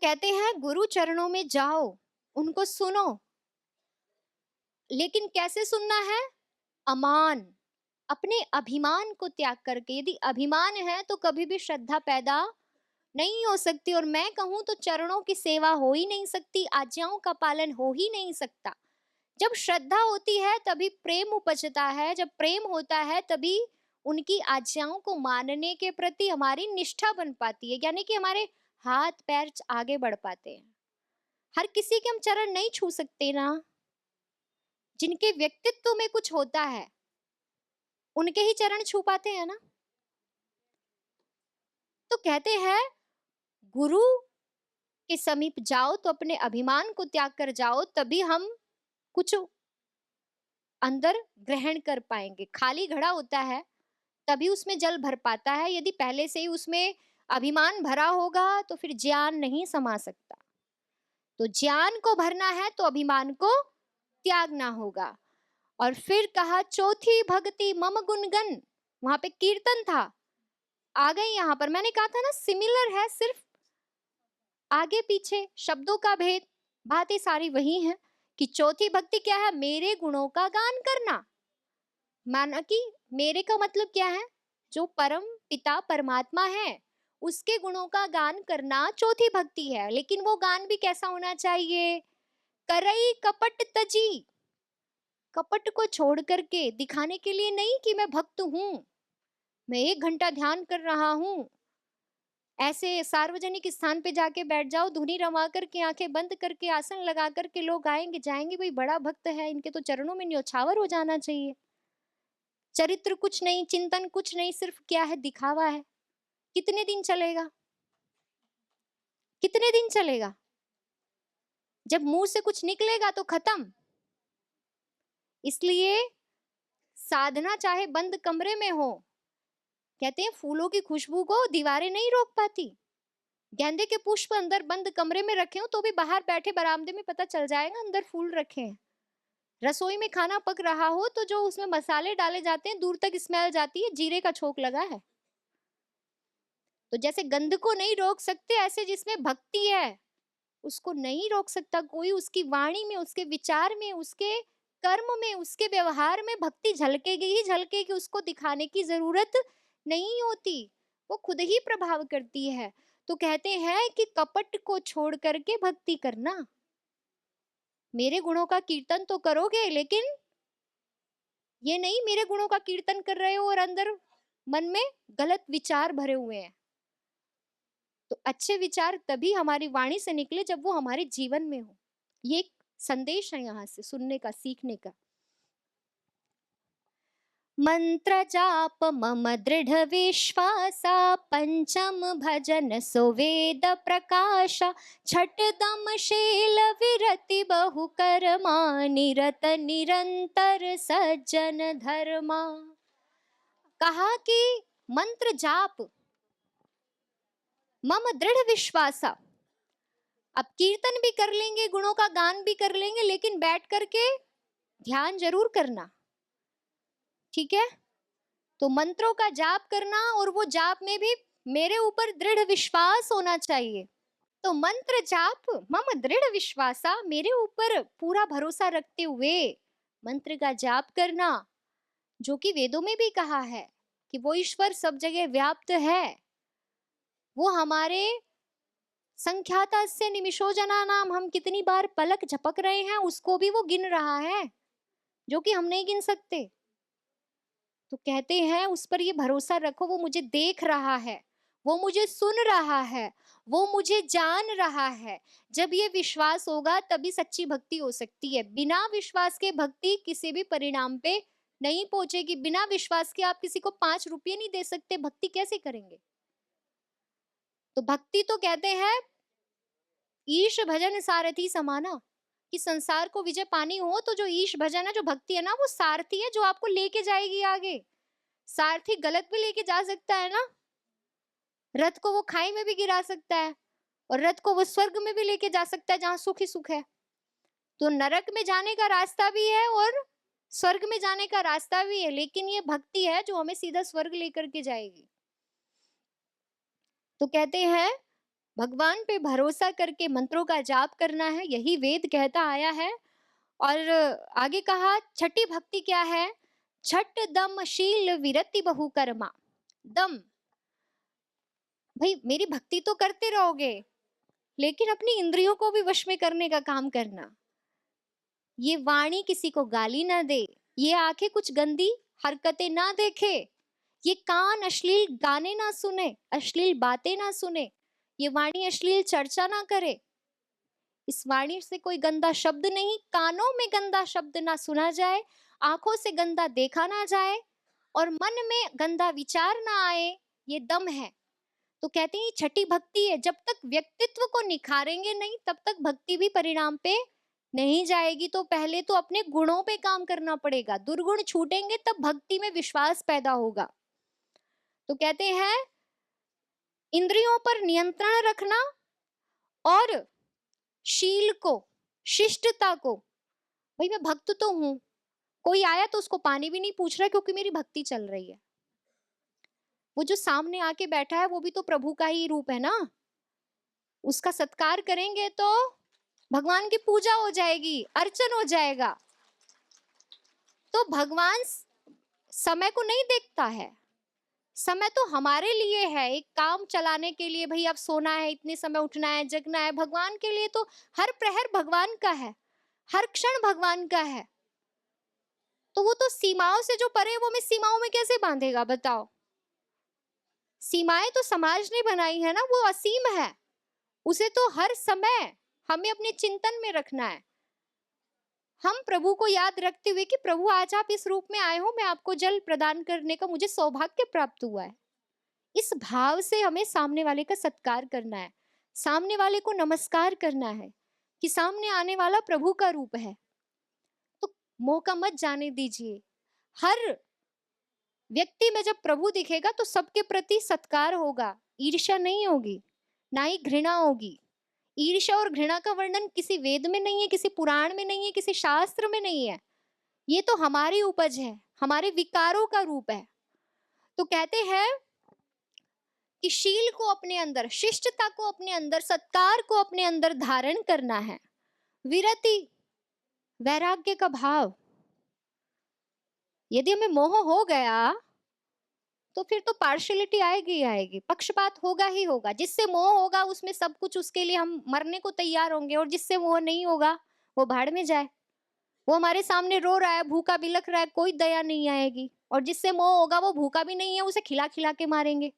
कहते हैं गुरु चरणों में जाओ, उनको सुनो, लेकिन कैसे सुनना है? अमान, अपने अभिमान को त्याग करके। यदि अभिमान है तो कभी भी श्रद्धा पैदा नहीं हो सकती। और मैं कहूं तो चरणों की सेवा हो ही नहीं सकती, आज्ञाओं का पालन हो ही नहीं सकता। जब श्रद्धा होती है तभी प्रेम उपजता है, जब प्रेम होता है तभी उनकी आज्ञाओं को मानने के प्रति हमारी निष्ठा बन पाती है, यानी कि हमारे हाथ पैर आगे बढ़ पाते हैं। हर किसी के हम चरण नहीं छू सकते ना, जिनके व्यक्तित्व में कुछ होता है उनके ही चरण छू पाते हैं ना। तो कहते हैं गुरु के समीप जाओ तो अपने अभिमान को त्याग कर जाओ, तभी हम कुछ अंदर ग्रहण कर पाएंगे। खाली घड़ा होता है तभी उसमें जल भर पाता है। यदि पहले से ही उसमें अभिमान भरा होगा तो फिर ज्ञान नहीं समा सकता। तो ज्ञान को भरना है तो अभिमान को त्यागना होगा। और फिर कहा चौथी भक्ति मम गुणगन, वहां पे कीर्तन था, आ गई यहां पर। मैंने कहा था ना सिमिलर है, सिर्फ आगे पीछे शब्दों का भेद, बातें सारी वही है। कि चौथी भक्ति क्या है? मेरे गुणों का गान करना। माना कि मेरे का मतलब क्या है? जो परम पिता परमात्मा है उसके गुणों का गान करना चौथी भक्ति है। लेकिन वो गान भी कैसा होना चाहिए? करई कपट तजी, कपट को छोड़ करके, दिखाने के लिए नहीं कि मैं भक्त हूं, मैं 1 घंटा ध्यान कर रहा हूं। ऐसे सार्वजनिक स्थान पे जाके बैठ जाओ, धुनी रमा करके, आंखें बंद करके, आसन लगा करके लोग आएंगे जाएंगे, भाई बड़ा भक्त है, इनके तो चरणों में न्योछावर हो जाना चाहिए। चरित्र कुछ नहीं, चिंतन कुछ नहीं, सिर्फ क्या है? दिखावा है। कितने दिन चलेगा? कितने दिन चलेगा? जब मुंह से कुछ निकलेगा तो खत्म। इसलिए साधना चाहे बंद कमरे में हो, कहते हैं फूलों की खुशबू को दीवारें नहीं रोक पाती। गेंदे के पुष्प अंदर बंद कमरे में रखे हो तो भी बाहर बैठे बरामदे में पता चल जाएगा अंदर फूल रखे हैं। रसोई में खाना पक रहा हो तो जो उसमें मसाले डाले जाते हैं दूर तक स्मेल जाती है, जीरे का छोक लगा है। तो जैसे गंध को नहीं रोक सकते, ऐसे जिसमें भक्ति है उसको नहीं रोक सकता कोई। उसकी वाणी में, उसके विचार में, उसके कर्म में, उसके व्यवहार में भक्ति झलकेगी ही झलकेगी, उसको दिखाने की जरूरत नहीं होती, वो खुद ही प्रभाव करती है। तो कहते हैं कि कपट को छोड़ करके भक्ति करना। मेरे गुणों का कीर्तन तो करोगे, लेकिन ये नहीं मेरे गुणों का कीर्तन कर रहे हो और अंदर मन में गलत विचार भरे हुए हैं। तो अच्छे विचार तभी हमारी वाणी से निकले जब वो हमारे जीवन में हो। ये एक संदेश है यहाँ से सुनने का, सीखने का। मंत्र जाप मम दृढ़ विश्वासा, पंचम भजन सुवेद प्रकाशा, छठ दम शील विरति बहु कर्मा, निरत निरंतर सज्जन धर्मा। कहा कि मंत्र जाप मम दृढ़ विश्वासा। अब कीर्तन भी कर लेंगे, गुणों का गान भी कर लेंगे, लेकिन बैठ करके ध्यान जरूर करना, ठीक है? तो मंत्रों का जाप करना, और वो जाप में भी मेरे ऊपर दृढ़ विश्वास होना चाहिए। तो मंत्र जाप मम दृढ़ विश्वासा, मेरे ऊपर पूरा भरोसा रखते हुए मंत्र का जाप करना, जो कि वेदों में भी कहा है कि वो ईश्वर सब जगह व्याप्त है। वो हमारे संख्याता से निमिषो जना नाम, हम कितनी बार पलक झपक रहे हैं उसको भी वो गिन रहा है, जो कि हम नहीं गिन सकते। तो कहते हैं उस पर ये भरोसा रखो, वो मुझे देख रहा है, वो मुझे सुन रहा है, वो मुझे जान रहा है। जब ये विश्वास होगा तभी सच्ची भक्ति हो सकती है। बिना विश्वास के भक्ति किसी भी परिणाम पे नहीं पहुंचेगी। बिना विश्वास के आप किसी को 5 रुपये नहीं दे सकते, भक्ति कैसे करेंगे? तो भक्ति तो कहते हैं ईश भजन सारथी समाना, कि संसार को विजय पानी हो तो जो ईश भजन है, जो भक्ति है ना, वो सारथी है जो आपको लेके जाएगी आगे। सारथी गलत भी लेके जा सकता है ना, रथ को वो खाई में भी गिरा सकता है, और रथ को वो स्वर्ग में भी लेके जा सकता है जहां सुख ही सुख है। तो नरक में जाने का रास्ता भी है और स्वर्ग में जाने का रास्ता भी है, लेकिन ये भक्ति है जो हमें सीधा स्वर्ग लेकर के जाएगी। तो कहते हैं भगवान पे भरोसा करके मंत्रों का जाप करना है, यही वेद कहता आया है। और आगे कहा छठी भक्ति क्या है? छठ दम शील विरति बहु कर्मा। दम, भाई मेरी भक्ति तो करते रहोगे, लेकिन अपनी इंद्रियों को भी वश में करने का काम करना। ये वाणी किसी को गाली ना दे, ये आंखें कुछ गंदी हरकतें ना देखे, ये कान अश्लील गाने ना सुने, अश्लील बातें ना सुने, ये वाणी अश्लील चर्चा ना करे। इस वाणी से कोई गंदा शब्द नहीं, कानों में गंदा शब्द ना सुना जाए, आंखों से गंदा देखा ना जाए, और मन में गंदा विचार ना आए। ये दम है। तो कहते हैं ये छठी भक्ति है। जब तक व्यक्तित्व को निखारेंगे नहीं, तब तक भक्ति भी परिणाम पे नहीं जाएगी। तो पहले तो अपने गुणों पे काम करना पड़ेगा, दुर्गुण छूटेंगे तब भक्ति में विश्वास पैदा होगा। तो कहते हैं इंद्रियों पर नियंत्रण रखना और शील को, शिष्टता को। भाई मैं भक्त तो हूं, कोई आया तो उसको पानी भी नहीं पूछ रहा क्योंकि मेरी भक्ति चल रही है। वो जो सामने आके बैठा है वो भी तो प्रभु का ही रूप है ना, उसका सत्कार करेंगे तो भगवान की पूजा हो जाएगी, अर्चन हो जाएगा। तो भगवान समय को नहीं देखता है, समय तो हमारे लिए है, एक काम चलाने के लिए। भाई अब सोना है, इतने समय उठना है, जगना है। भगवान के लिए तो हर प्रहर भगवान का है, हर क्षण भगवान का है। तो वो तो सीमाओं से जो परे, वो मैं सीमाओं में कैसे बांधेगा बताओ? सीमाएं तो समाज ने बनाई है ना, वो असीम है। उसे तो हर समय हमें अपने चिंतन में रखना है। हम प्रभु को याद रखते हुए कि प्रभु आज आप इस रूप में आए हो, मैं आपको जल प्रदान करने का मुझे सौभाग्य प्राप्त हुआ है। इस भाव से हमें सामने वाले का सत्कार करना है, सामने वाले को नमस्कार करना है कि सामने आने वाला प्रभु का रूप है। तो मौका मत जाने दीजिए। हर व्यक्ति में जब प्रभु दिखेगा तो सबके प्रति सत्कार होगा, ईर्ष्या नहीं होगी, ना ही घृणा होगी। ईर्ष्या और घृणा का वर्णन किसी वेद में नहीं है, किसी पुराण में नहीं है, किसी शास्त्र में नहीं है। ये तो हमारी उपज है, हमारे विकारों का रूप है। तो कहते हैं कि शील को अपने अंदर, शिष्टता को अपने अंदर, सत्कार को अपने अंदर धारण करना है। विरति, वैराग्य का भाव। यदि हमें मोह हो गया तो फिर तो पार्शियलिटी आएगी ही आएगी, पक्षपात होगा ही होगा। जिससे मोह होगा उसमें सब कुछ, उसके लिए हम मरने को तैयार होंगे, और जिससे मोह नहीं होगा वो भाड़ में जाए। वो हमारे सामने रो रहा है, भूखा बिलख रहा है, कोई दया नहीं आएगी। और जिससे मोह होगा वो भूखा भी नहीं है, उसे खिला खिला के मारेंगे।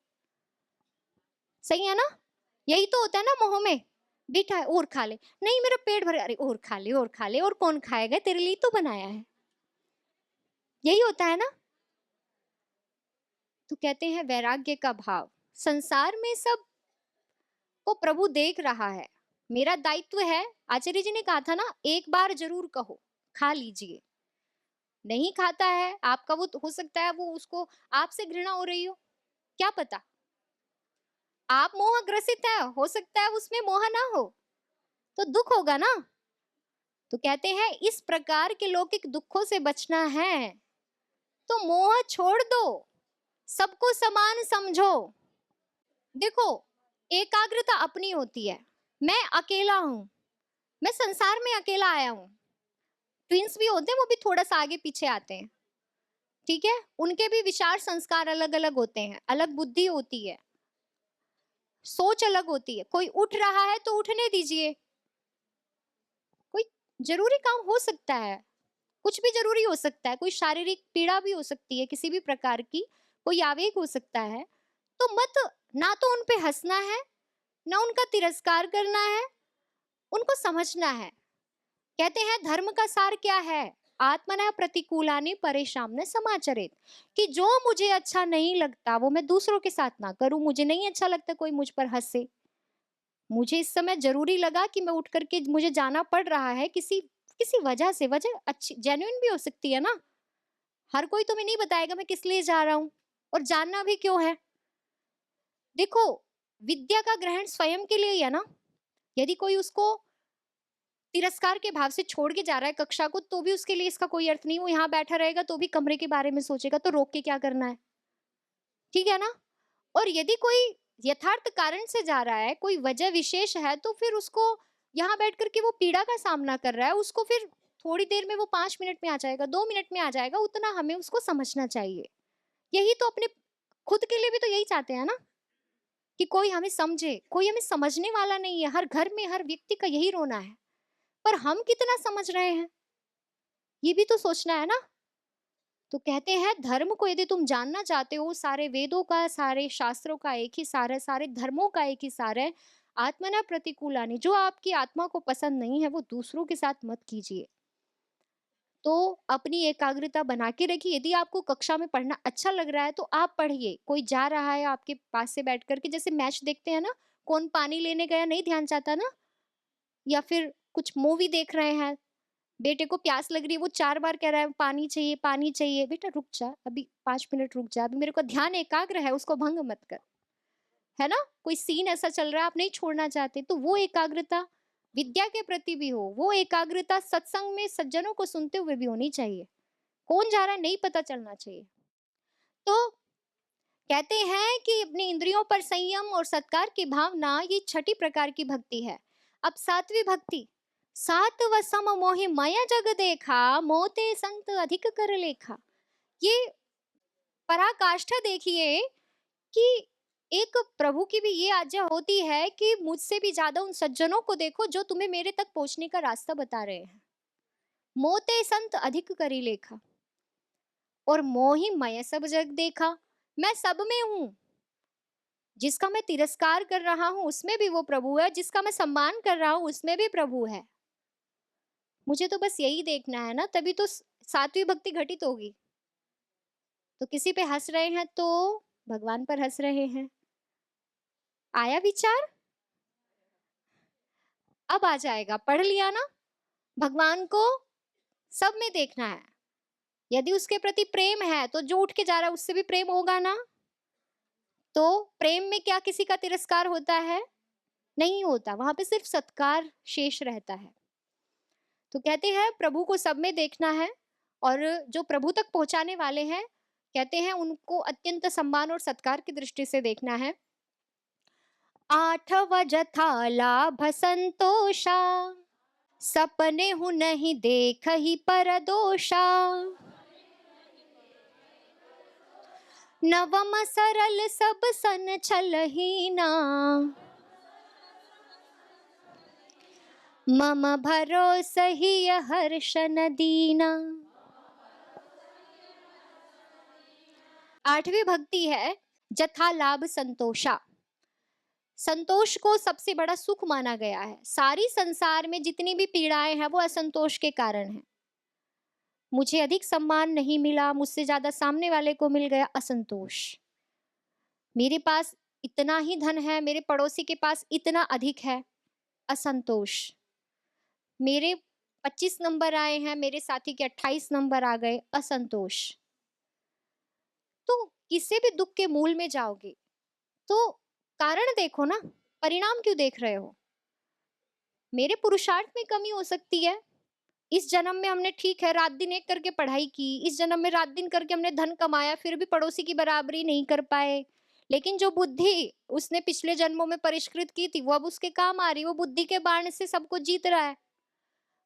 सही है ना? यही तो होता है ना मोह में। बैठा है और खा ले, नहीं मेरा पेट भर, अरे और खा ले और खा ले, और कौन खाएगा, तेरे लिए तो बनाया है। यही होता है ना। तो कहते हैं वैराग्य का भाव। संसार में सब को प्रभु देख रहा है, मेरा दायित्व है। आचार्य जी ने कहा था ना, एक बार जरूर कहो खा लीजिए। नहीं खाता है आपका, वो हो सकता है वो उसको आपसे घृणा हो रही हो, क्या पता। आप मोह ग्रसित है, हो सकता है उसमें मोह ना हो, तो दुख होगा ना। तो कहते हैं इस प्रकार के लौकिक दुखों से बचना है तो मोह छोड़ दो, सबको समान समझो। देखो, एकाग्रता अपनी होती है। मैं अकेला हूं, मैं संसार में अकेला आया हूं। ट्विंस भी होते हैं, वो भी थोड़ा सा आगे पीछे आते हैं, ठीक है। उनके भी विचार संस्कार अलग अलग होते हैं, अलग बुद्धि होती है, सोच अलग होती है। कोई उठ रहा है तो उठने दीजिए, कोई जरूरी काम हो सकता है, कुछ भी जरूरी हो सकता है, कोई शारीरिक पीड़ा भी हो सकती है किसी भी प्रकार की, कोई आवेग हो सकता है। तो मत, ना तो उन पे हंसना है, ना उनका तिरस्कार करना है, उनको समझना है। कहते हैं धर्म का सार क्या है? आत्मना प्रतिकूलानि परेशान समाचरित, कि जो मुझे अच्छा नहीं लगता वो मैं दूसरों के साथ ना करूं। मुझे नहीं अच्छा लगता कोई मुझ पर हंसे। मुझे इस समय जरूरी लगा कि मैं उठ करके मुझे जाना पड़ रहा है किसी किसी वजह से, वजह अच्छी जेन्युइन भी हो सकती है ना। हर कोई तुम्हें नहीं बताएगा मैं किस लिए जा रहा हूँ, और जानना भी क्यों है। देखो, विद्या का ग्रहण स्वयं के लिए ही है ना। यदि कोई उसको तिरस्कार के भाव से छोड़ के जा रहा है कक्षा को, तो भी उसके लिए इसका कोई अर्थ नहीं। वो यहाँ बैठा रहेगा तो भी कमरे के बारे में सोचेगा, तो रोक के क्या करना है, ठीक है ना। और यदि कोई यथार्थ कारण से जा रहा है, कोई वजह विशेष है, तो फिर उसको यहाँ बैठ कर के वो पीड़ा का सामना कर रहा है, उसको फिर थोड़ी देर में वो 5 मिनट में आ जाएगा, 2 मिनट में आ जाएगा, उतना हमें उसको समझना चाहिए। यही तो अपने खुद के लिए भी तो यही चाहते हैं ना, कि कोई हमें समझे, कोई हमें समझने वाला नहीं है। हर घर में हर व्यक्ति का यही रोना है, पर हम कितना समझ रहे हैं, ये भी तो सोचना है ना। तो कहते हैं धर्म को यदि तुम जानना चाहते हो, सारे वेदों का, सारे शास्त्रों का एक ही सार है, सारे धर्मों का एक ही सार है, आत्मना प्रतिकूलानि, जो आपकी आत्मा को पसंद नहीं है वो दूसरों के साथ मत कीजिए। तो अपनी एकाग्रता बना के रखिए। यदि आपको कक्षा में पढ़ना अच्छा लग रहा है तो आप पढ़िए। कोई जा रहा है आपके पास से बैठ कर के, जैसे मैच देखते हैं ना, कौन पानी लेने गया नहीं ध्यान जाता ना, या फिर कुछ मूवी देख रहे हैं, बेटे को प्यास लग रही है, वो 4 बार कह रहा है पानी चाहिए, पानी चाहिए। बेटा रुक जा, अभी 5 मिनट रुक जा, अभी मेरे को ध्यान एकाग्र है, उसको भंग मत कर। है ना? कोई सीन ऐसा चल रहा है आप नहीं छोड़ना चाहते, तो वो एकाग्रता विद्या के प्रति भी हो, वो एकाग्रता सत्संग में सज्जनों को सुनते हुए भी होनी चाहिए। कौन जा रहा है नहीं पता चलना चाहिए। तो कहते हैं कि अपनी इंद्रियों पर संयम और सत्कार की भावना, ये छठी प्रकार की भक्ति है। अब सातवीं भक्ति, सात व सम मोहि माया जग देखा, मोते संत अधिक कर लेखा। ये पराकाष्ठा देखिए कि एक प्रभु की भी ये आज्ञा होती है कि मुझसे भी ज्यादा उन सज्जनों को देखो जो तुम्हें मेरे तक पहुंचने का रास्ता बता रहे हैं। मोते संत अधिक करी लेखा, और मोहि मय सब जग देखा, मैं सब में हूं। जिसका मैं तिरस्कार कर रहा हूं उसमें भी वो प्रभु है, जिसका मैं सम्मान कर रहा हूं उसमें भी प्रभु है। मुझे तो बस यही देखना है ना, तभी तो सातवीं भक्ति घटित होगी। तो किसी पे हंस रहे हैं तो भगवान पर हंस रहे हैं। आया विचार? अब आ जाएगा, पढ़ लिया ना। भगवान को सब में देखना है। यदि उसके प्रति प्रेम है तो जो उठ के जा रहा है उससे भी प्रेम होगा ना। तो प्रेम में क्या किसी का तिरस्कार होता है? नहीं होता, वहां पे सिर्फ सत्कार शेष रहता है। तो कहते हैं प्रभु को सब में देखना है, और जो प्रभु तक पहुंचाने वाले हैं कहते हैं उनको अत्यंत सम्मान और सत्कार की दृष्टि से देखना है। आठव जथा लाभ संतोषा, सपने हूँ नहीं देख ही पर दोषा, नवम सरल सब सन छलहीना, मम भरोस ही हर्षन दीना। आठवीं भक्ति है जथा लाभ संतोषा। संतोष को सबसे बड़ा सुख माना गया है। सारी संसार में जितनी भी पीड़ाएं हैं वो असंतोष के कारण है। मुझे अधिक सम्मान नहीं मिला, मुझसे ज्यादा सामने वाले को मिल गया, असंतोष। मेरे पास इतना ही धन है, मेरे पड़ोसी के पास इतना अधिक है, असंतोष। मेरे 25 नंबर आए हैं, मेरे साथी के 28 नंबर आ गए, असंतोष। तो किसी भी दुख के मूल में जाओगे तो कारण देखो ना, परिणाम क्यों देख रहे हो? मेरे पुरुषार्थ में कमी हो सकती है। इस जन्म में हमने ठीक है रात दिन एक करके पढ़ाई की, इस जन्म में रात दिन करके हमने धन कमाया, फिर भी पड़ोसी की बराबरी नहीं कर पाए। लेकिन जो बुद्धि उसने पिछले जन्मों में परिष्कृत की थी वो अब उसके काम आ रही, वो बुद्धि के बाण से सबको जीत रहा है,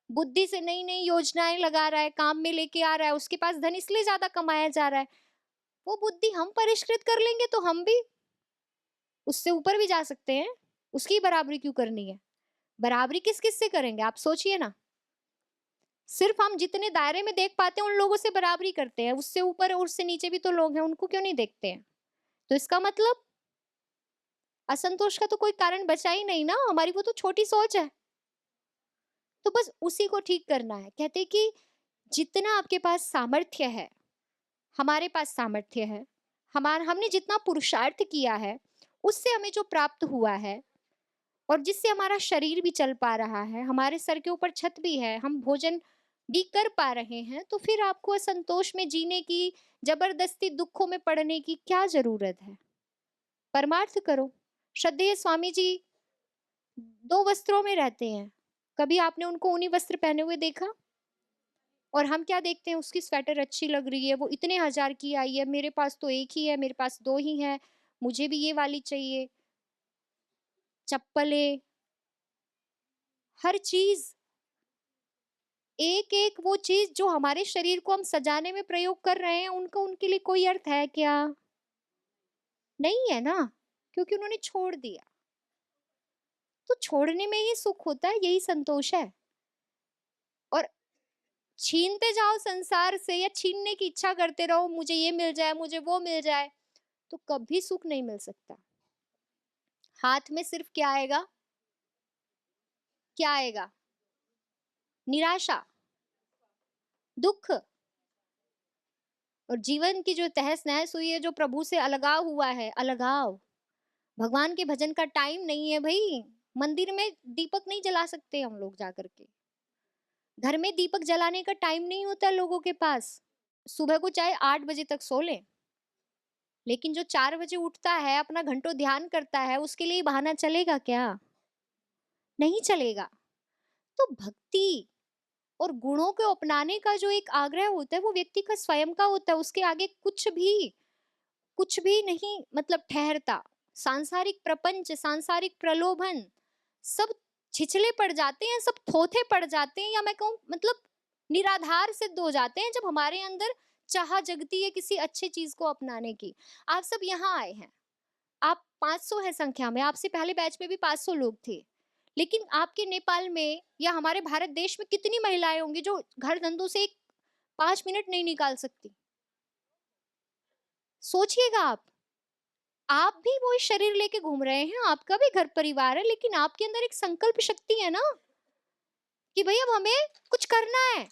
बुद्धि से नई नई योजनाएं लगा रहा है, काम में लेके आ रहा है, उसके पास धन इसलिए ज्यादा कमाया जा रहा है। वो बुद्धि हम परिष्कृत कर लेंगे तो हम भी उससे ऊपर भी जा सकते हैं। उसकी बराबरी क्यों करनी है? बराबरी किस किस से करेंगे आप सोचिए ना। सिर्फ हम जितने दायरे में देख पाते हैं उन लोगों से बराबरी करते हैं, उससे ऊपर और उससे नीचे भी तो लोग हैं, उनको क्यों नहीं देखते हैं? तो इसका मतलब असंतोष का तो कोई कारण बचा ही नहीं ना, हमारी वो तो छोटी सोच है। तो बस उसी को ठीक करना है। कहते कि जितना आपके पास सामर्थ्य है, हमारे पास सामर्थ्य है, हमने जितना पुरुषार्थ किया है उससे हमें जो प्राप्त हुआ है, और जिससे हमारा शरीर भी चल पा रहा है, हमारे सर के ऊपर छत भी है, हम भोजन भी कर पा रहे हैं, तो फिर आपको असंतोष में जीने की, जबरदस्ती दुखों में पड़ने की क्या जरूरत है? परमार्थ करो। श्रद्धेय स्वामी जी 2 वस्त्रों में रहते हैं, कभी आपने उनको ऊनी वस्त्र पहने हुए देखा? और हम क्या देखते हैं, उसकी स्वेटर अच्छी लग रही है, वो इतने हजार की आई है, मेरे पास तो एक ही है, मेरे पास 2 ही है, मुझे भी ये वाली चाहिए। चप्पलें, हर चीज, एक एक वो चीज जो हमारे शरीर को हम सजाने में प्रयोग कर रहे हैं, उनका उनके लिए कोई अर्थ है क्या? नहीं है ना, क्योंकि उन्होंने छोड़ दिया। तो छोड़ने में ही सुख होता है, यही संतोष है। और छीनते जाओ संसार से या छीनने की इच्छा करते रहो, मुझे ये मिल जाए, मुझे वो मिल जाए, तो कभी सुख नहीं मिल सकता। हाथ में सिर्फ क्या आएगा? क्या आएगा? निराशा, दुख। और जीवन की जो तहस नहस हुई है, जो प्रभु से अलगाव हुआ है, अलगाव, भगवान के भजन का टाइम नहीं है भाई। मंदिर में दीपक नहीं जला सकते हम लोग जाकर के, घर में दीपक जलाने का टाइम नहीं होता लोगों के पास। सुबह को चाहे 8 बजे तक सो ले, लेकिन जो 4 बजे उठता है, अपना घंटों ध्यान करता है, उसके लिए बहाना चलेगा क्या? नहीं चलेगा। तो भक्ति और गुणों को अपनाने का जो एक आग्रह होता है, वो व्यक्ति का स्वयं का होता है। उसके आगे कुछ भी नहीं मतलब ठहरता। सांसारिक प्रपंच, सांसारिक प्रलोभन सब छिछले पड़ जाते हैं, सब थोथे पड़ जाते हैं, या मैं कहूँ मतलब निराधार सिद्ध हो जाते हैं जब हमारे अंदर चाह जगती है किसी अच्छे चीज को अपनाने की। आप सब यहाँ आए हैं, आप 500 है संख्या में, आपसे पहले बैच में भी 500 लोग थे, लेकिन आपके नेपाल में या हमारे भारत देश में कितनी महिलाएं होंगी जो घर धंधों से एक 5 मिनट नहीं निकाल सकती? सोचिएगा आप भी वही शरीर लेके घूम रहे हैं, आपका भी घर परिवार है, लेकिन आपके अंदर एक संकल्प शक्ति है ना कि भाई अब हमें कुछ करना है।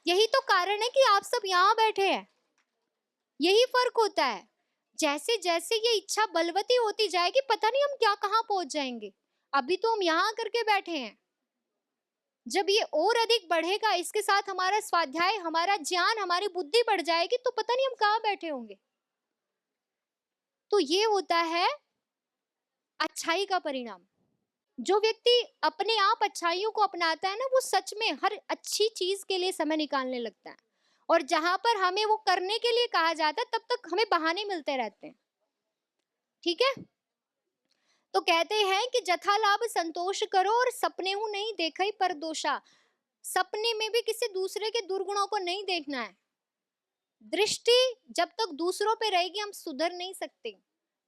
यही तो कारण है कि आप सब यहाँ बैठे हैं। यही फर्क होता है। जैसे जैसे ये इच्छा बलवती होती जाएगी, पता नहीं हम क्या कहाँ पहुंच जाएंगे। अभी तो हम यहाँ करके बैठे हैं, जब ये और अधिक बढ़ेगा, इसके साथ हमारा स्वाध्याय, हमारा ज्ञान, हमारी बुद्धि बढ़ जाएगी, तो पता नहीं हम कहाँ बैठे होंगे। तो ये होता है अच्छाई का परिणाम। जो व्यक्ति अपने आप अच्छाइयों को अपनाता है ना, वो सच में हर अच्छी चीज के लिए समय निकालने लगता है। और जहां पर हमें वो करने के लिए कहा जाता है, तब तक हमें बहाने मिलते रहते हैं। ठीक है, तो कहते हैं कि जथा लाभ संतोष करो और सपने हूं नहीं देखई पर दोषा। सपने में भी किसी दूसरे के दुर्गुणों को नहीं देखना है। दृष्टि जब तक दूसरों पे रहेगी, हम सुधर नहीं सकते।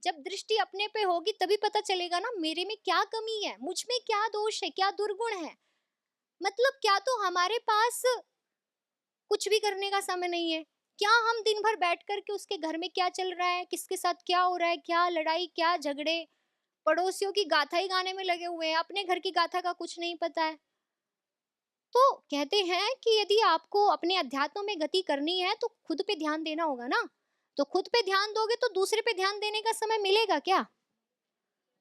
जब दृष्टि अपने पे होगी, तभी पता चलेगा ना मेरे में क्या कमी है, मुझ में क्या दोष है, क्या दुर्गुण है। मतलब क्या तो हमारे पास कुछ भी करने का समय नहीं है? क्या हम दिन भर बैठ कर के उसके घर में क्या चल रहा है, किसके साथ क्या हो रहा है, क्या लड़ाई, क्या झगड़े, पड़ोसियों की गाथा ही गाने में लगे हुए हैं, अपने घर की गाथा का कुछ नहीं पता है। तो कहते हैं कि यदि आपको अपने अध्यात्म में गति करनी है, तो खुद पे ध्यान देना होगा ना। तो खुद पे ध्यान दोगे तो दूसरे पे ध्यान देने का समय मिलेगा क्या?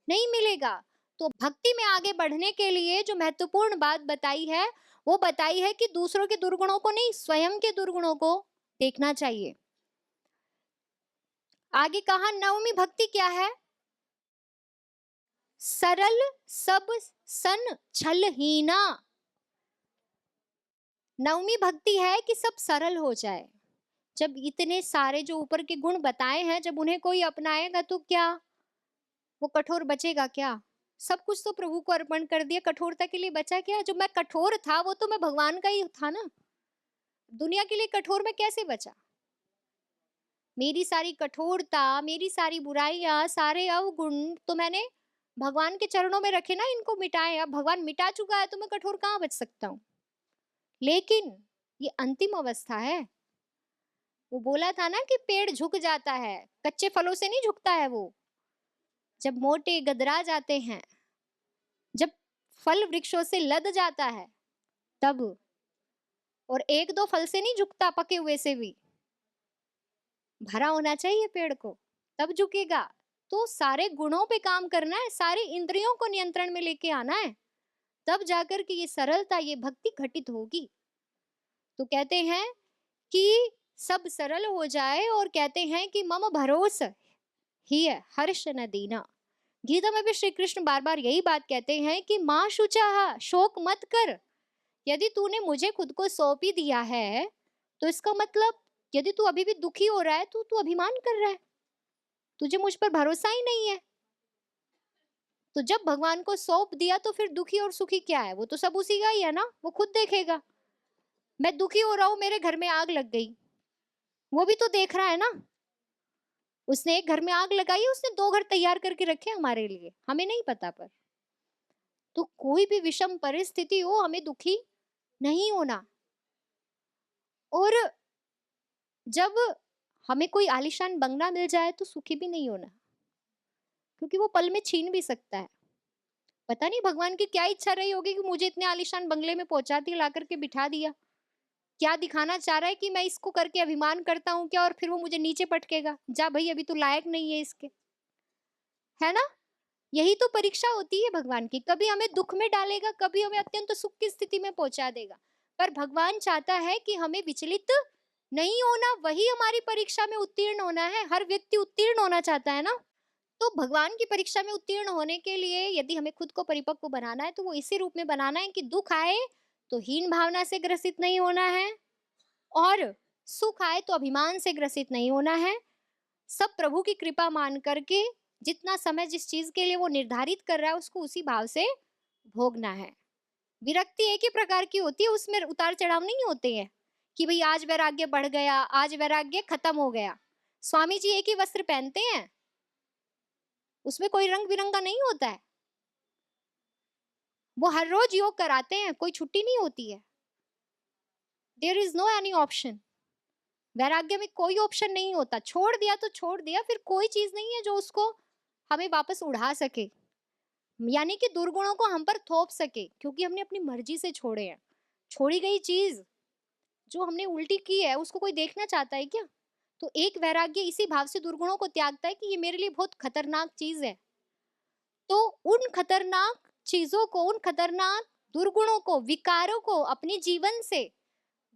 नहीं मिलेगा। तो भक्ति में आगे बढ़ने के लिए जो महत्वपूर्ण बात बताई है, वो बताई है कि दूसरों के दुर्गुणों को नहीं, स्वयं के दुर्गुणों को देखना चाहिए। आगे कहा नवमी भक्ति क्या है? सरल सब सन छलहीना। नवमी भक्ति है कि सब सरल हो जाए। जब इतने सारे जो ऊपर के गुण बताए हैं, जब उन्हें कोई अपनाएगा तो क्या वो कठोर बचेगा क्या? सब कुछ तो प्रभु को अर्पण कर दिया, कठोरता के लिए बचा क्या? जो मैं कठोर था वो तो मैं भगवान का ही था ना। दुनिया के लिए कठोर मैं कैसे बचा? मेरी सारी कठोरता, मेरी सारी बुराइयां, सारे अवगुण तो मैंने भगवान के चरणों में रखे ना, इनको मिटाए। अब भगवान मिटा चुका है तो मैं कठोर कहाँ बच सकता हूँ? लेकिन ये अंतिम अवस्था है। वो बोला था ना कि पेड़ झुक जाता है, कच्चे फलों से नहीं झुकता है वो। जब मोटे गदरा जाते हैं, जब फल वृक्षों से लद जाता है, तब। और एक दो फल से नहीं झुकता, पके हुए से भी भरा होना चाहिए पेड़ को, तब झुकेगा। तो सारे गुणों पे काम करना है, सारे इंद्रियों को नियंत्रण में लेके आना है, तब जाकर के ये सरलता, ये भक्ति घटित होगी। तो कहते हैं कि सब सरल हो जाए, और कहते हैं कि मम भरोस ही है हर्ष न दीना। गीता में भी श्री कृष्ण बार बार यही बात कहते हैं कि माँ शुचा, शोक मत कर। यदि तूने मुझे खुद को सौंप ही दिया है, तो इसका मतलब यदि तू अभी भी दुखी हो रहा है तो तू अभिमान कर रहा है, तुझे मुझ पर भरोसा ही नहीं है। तो जब भगवान को सौंप दिया तो फिर दुखी और सुखी क्या है? वो तो सब उसी का ही है ना, वो खुद देखेगा। मैं दुखी हो रहा हूँ, मेरे घर में आग लग गई, वो भी तो देख रहा है ना। उसने एक घर में आग लगाई है, उसने 2 घर तैयार करके रखे हमारे लिए, हमें नहीं पता। पर तो कोई भी विषम परिस्थिति हो, हमें दुखी नहीं होना। और जब हमें कोई आलीशान बंगला मिल जाए तो सुखी भी नहीं होना, क्योंकि वो पल में छीन भी सकता है। पता नहीं भगवान की क्या इच्छा रही होगी कि मुझे इतने आलीशान बंगले में पहुंचा दिया, ला करके बिठा दिया। क्या दिखाना चाह रहा है कि मैं इसको करके अभिमान करता हूँ क्या, और फिर वो मुझे नीचे पटकेगा, जा भाई अभी तू लायक नहीं है इसके, है ना। यही तो परीक्षा होती है भगवान की, कभी हमें दुख में डालेगा, कभी हमें अत्यंत सुख की स्थिति में पहुंचा देगा। पर भगवान चाहता है कि हमें विचलित नहीं होना, वही हमारी परीक्षा में उत्तीर्ण होना है। हर व्यक्ति उत्तीर्ण होना चाहता है ना। तो भगवान की परीक्षा में उत्तीर्ण होने के लिए यदि हमें खुद को परिपक्व बनाना है तो वो इसी रूप में बनाना है कि दुख आए तो हीन भावना से ग्रसित नहीं होना है, और सुख आए तो अभिमान से ग्रसित नहीं होना है। सब प्रभु की कृपा मान करके जितना समय जिस चीज के लिए वो निर्धारित कर रहा है उसको उसी भाव से भोगना है। विरक्ति एक ही प्रकार की होती है, उसमें उतार चढ़ाव नहीं होते हैं कि भाई आज वैराग्य बढ़ गया, आज वैराग्य खत्म हो गया। स्वामी जी एक ही वस्त्र पहनते हैं, उसमें कोई रंग बिरंगा नहीं होता है। वो हर रोज योग कराते हैं, कोई छुट्टी नहीं होती है। There is no any option. वैराग्य में कोई ऑप्शन नहीं होता, छोड़ दिया तो छोड़ दिया, फिर कोई चीज नहीं है जो उसको हमें वापस उड़ा सके, यानी कि दुर्गुणों को हम पर थोप सके, क्योंकि हमने अपनी मर्जी से छोड़े हैं। छोड़ी गई चीज जो हमने उल्टी की है उसको कोई देखना चाहता है क्या? तो एक वैराग्य इसी भाव से दुर्गुणों को त्यागता है कि ये मेरे लिए बहुत खतरनाक चीज है। तो उन खतरनाक चीजों को, उन खतरनाक दुर्गुणों को, विकारों को अपने जीवन से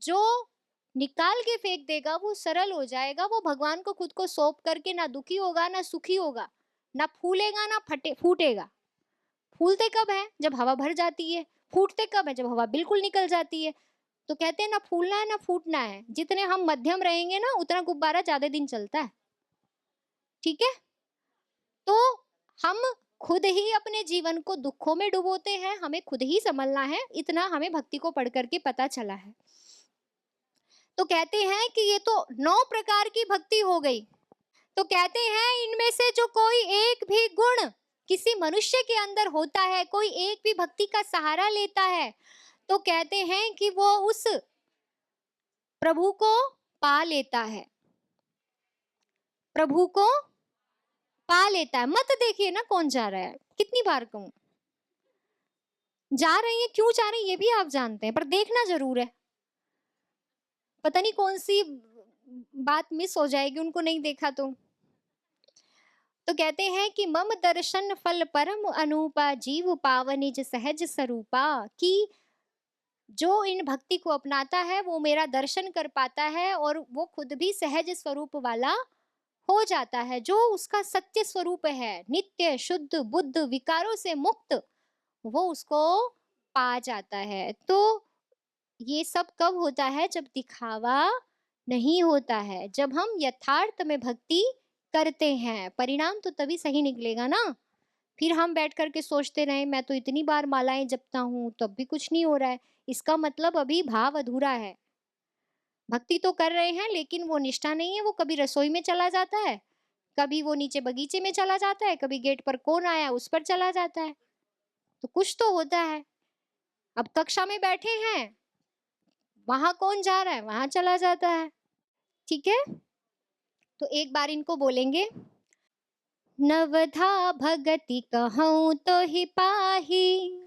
जो निकाल के फेंक देगा वो सरल हो जाएगा। वो भगवान को खुद को सौंप करके ना दुखी होगा ना सुखी होगा, ना फूलेगा ना फूटेगा। फूलते कब है? जब हवा भर जाती है। फूटते कब है? जब हवा बिल्कुल निकल जाती है। तो कहते हैं ना फूलना है ना फूटना है, जितने हम मध्यम रहेंगे ना उतना गुब्बारा ज्यादा दिन चलता है। ठीक है। तो हम खुद ही अपने जीवन को दुखों में डुबोते हैं, हमें खुद ही संभलना है, इतना हमें भक्ति को पढ़ करके पता चला है। तो कहते हैं कि ये तो 9 प्रकार की भक्ति हो गई। तो कहते हैं इनमें से जो कोई एक भी गुण किसी मनुष्य के अंदर होता है, कोई एक भी भक्ति का सहारा लेता है, तो कहते हैं कि वो उस प्रभु को पा लेता है, प्रभु को पा लेता है। मत देखिए ना कौन जा रहा है, कितनी बार कहूं, जा रही है, क्यों जा रही है ये भी आप जानते हैं, पर देखना जरूर है। पता नहीं कौन सी बात मिस हो जाएगी उनको नहीं देखा तो। कहते हैं कि मम दर्शन फल परम अनूपा, जीव पावन निज सहज स्वरूपा, कि जो इन भक्ति को अपनाता है वो मेरा दर्शन कर पाता है और वो खुद भी सहज स्वरूप वाला हो जाता है। जो उसका सत्य स्वरूप है, नित्य शुद्ध बुद्ध विकारों से मुक्त, वो उसको पा जाता है। तो ये सब कब होता है? जब दिखावा नहीं होता है, जब हम यथार्थ में भक्ति करते हैं। परिणाम तो तभी सही निकलेगा ना। फिर हम बैठ करके सोचते रहे मैं तो इतनी बार मालाएं जपता हूँ तब भी कुछ नहीं हो रहा है, इसका मतलब अभी भाव अधूरा है। भक्ति तो कर रहे हैं लेकिन वो निष्ठा नहीं है। वो कभी रसोई में चला जाता है, कभी वो नीचे बगीचे में चला जाता है, कभी गेट पर कौन आया उस पर चला जाता है। तो कुछ तो होता है। अब कक्षा में बैठे हैं, वहां कौन जा रहा है, वहां चला जाता है। ठीक है। तो एक बार इनको बोलेंगे, नवधा भगति कहूँ तो ही पाही,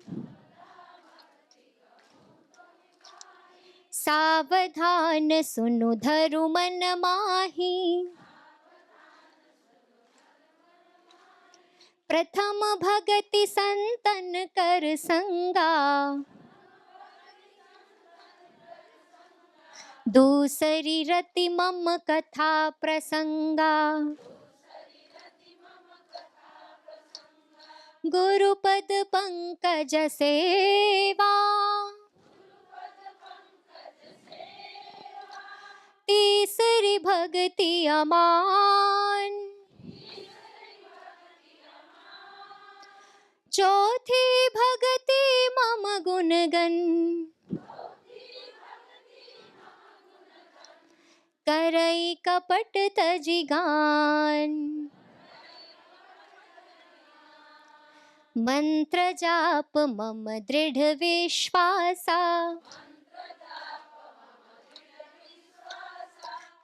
सावधान सुनु धरु मन माही, प्रथम भगति संतन कर संगा, दूसरी रति मम कथा प्रसंगा, गुरुपद पंकज सेवा, तीसरी भक्ति अमान, चौथी भगति मम गुणगन, करई कपट तजि गान। मंत्र जाप मम दृढ़ विश्वासा,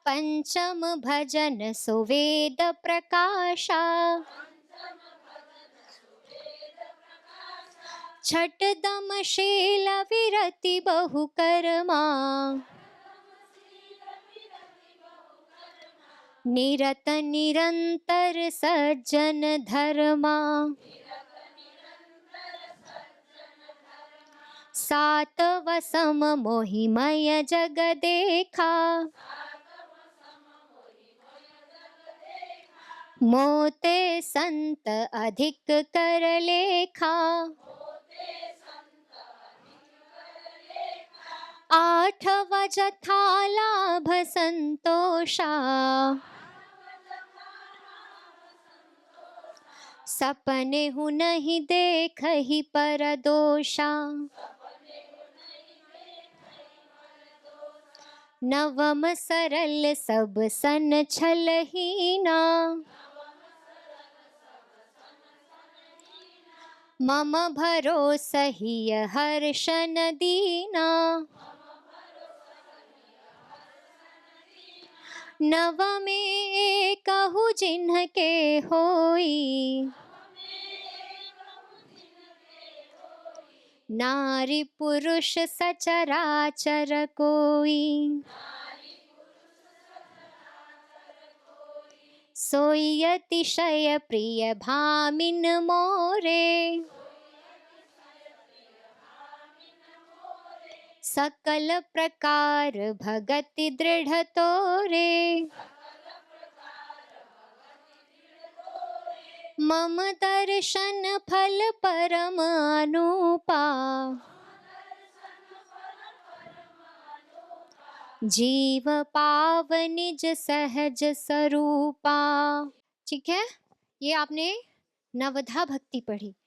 पंचम भजन सुवेद प्रकाशा। छठ दम शील विरति बहु कर्मा, निरत निरंतर सज्जन धर्मा। सात वसम मोहिमय जग देखा, मोते संत अधिक कर लेखा। आठव जथा लाभ संतोषा, सपने हूँ नहीं देखहि पर दोषा। नवम सरल सब सन छलहीना, मम भरोसहि हर्षन दीना। नवमे कहु जिन्ह के होई, नारी पुरुष सचराचर कोई। सोई अतिशय प्रिय भामिन मोरे, सकल प्रकार भगति दृढ़ तोरे। मम दर्शन फल परम अनुपा, जीव पाव निज सहज स्वरूपा। ठीक है, ये आपने नवधा भक्ति पढ़ी।